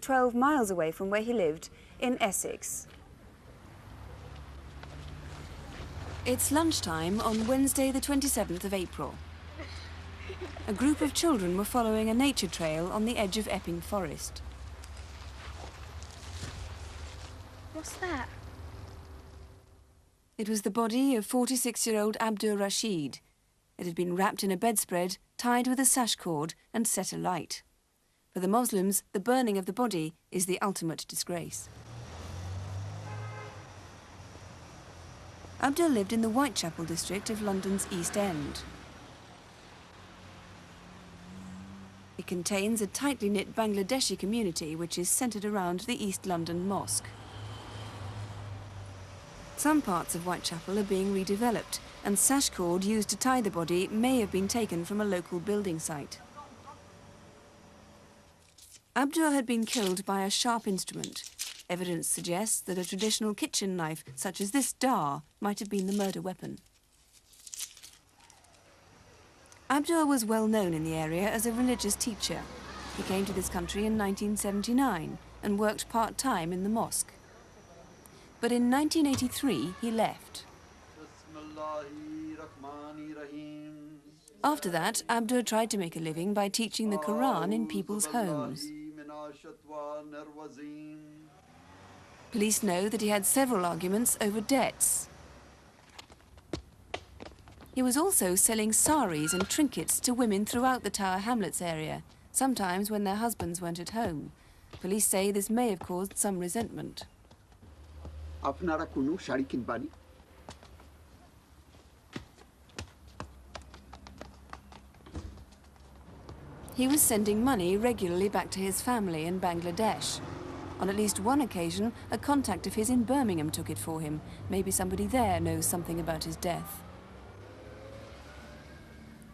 12 miles away from where he lived in Essex. It's lunchtime on Wednesday the 27th of April. A group of children were following a nature trail on the edge of Epping Forest. What's that? It was the body of 46-year-old ABDUR RASHID. It had been wrapped in a bedspread, tied with a sash cord and set alight. For the Muslims, the burning of the body is the ultimate disgrace. ABDUR lived in the Whitechapel district of London's East End. It contains a tightly knit Bangladeshi community which is centred around the East London Mosque. Some parts of Whitechapel are being redeveloped, and sash cord used to tie the body may have been taken from a local building site. ABDUR had been killed by a sharp instrument. Evidence suggests that a traditional kitchen knife, such as this dar, might have been the murder weapon. ABDUR was well known in the area as a religious teacher. He came to this country in 1979 and worked part-time in the mosque. But in 1983, he left. After that, ABDUR tried to make a living by teaching the Quran in people's homes. Police know that he had several arguments over debts. He was also selling saris and trinkets to women throughout the Tower Hamlets area, sometimes when their husbands weren't at home. Police say this may have caused some resentment. He was sending money regularly back to his family in Bangladesh. On at least one occasion, a contact of his in Birmingham took it for him. Maybe somebody there knows something about his death.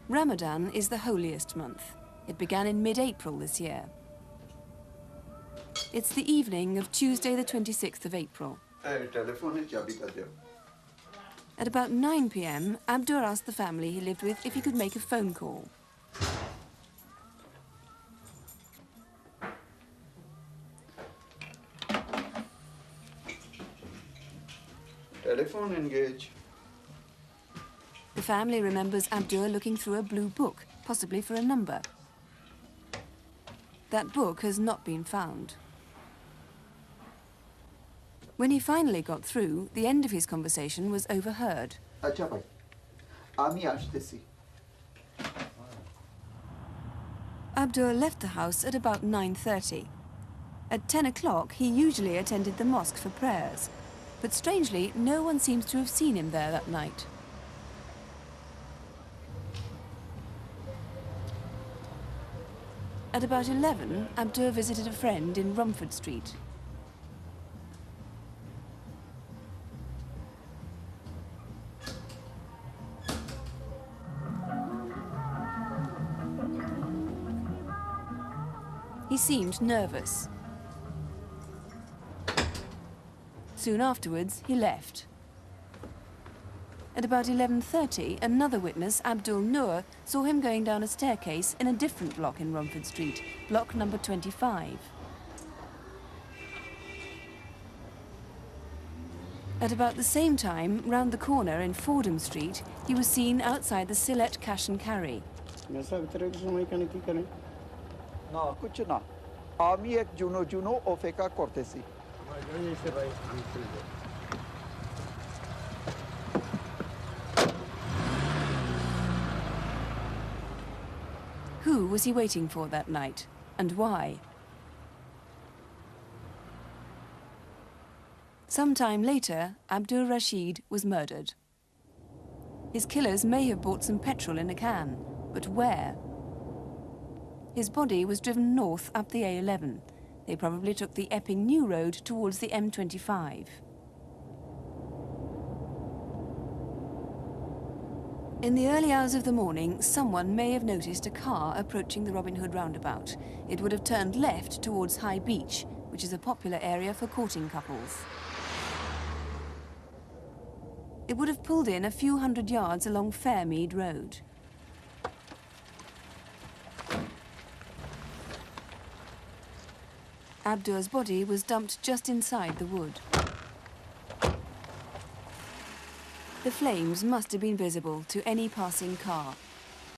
Ramadan is the holiest month. It began in mid-April this year. It's the evening of Tuesday the 26th of April. At about 9 p.m, ABDUR asked the family he lived with if he could make a phone call. Telephone engage. The family remembers ABDUR looking through a blue book, possibly for a number. That book has not been found. When he finally got through, the end of his conversation was overheard. Acha bhai, ami ashtesi. ABDUR left the house at about 9:30. At 10 o'clock, he usually attended the mosque for prayers. But strangely, no one seems to have seen him there that night. At about 11, ABDUR visited a friend in Romford Street. He seemed nervous. Soon afterwards, he left. At about 11:30, another witness, Abdul Noor, saw him going down a staircase in a different block in Romford Street, block number 25. At about the same time, round the corner in Fordham Street, he was seen outside the Sylhet Cash and Carry. No, kuch na. Ami ek juno ofeka kortesi. Who was he waiting for that night, and why? Sometime later, ABDUR RASHID was murdered. His killers may have bought some petrol in a can, but where? His body was driven north up the A11. They probably took the Epping New Road towards the M25. In the early hours of the morning, someone may have noticed a car approaching the Robin Hood roundabout. It would have turned left towards High Beach, which is a popular area for courting couples. It would have pulled in a few hundred yards along Fairmead Road. Abdur's body was dumped just inside the wood. The flames must have been visible to any passing car.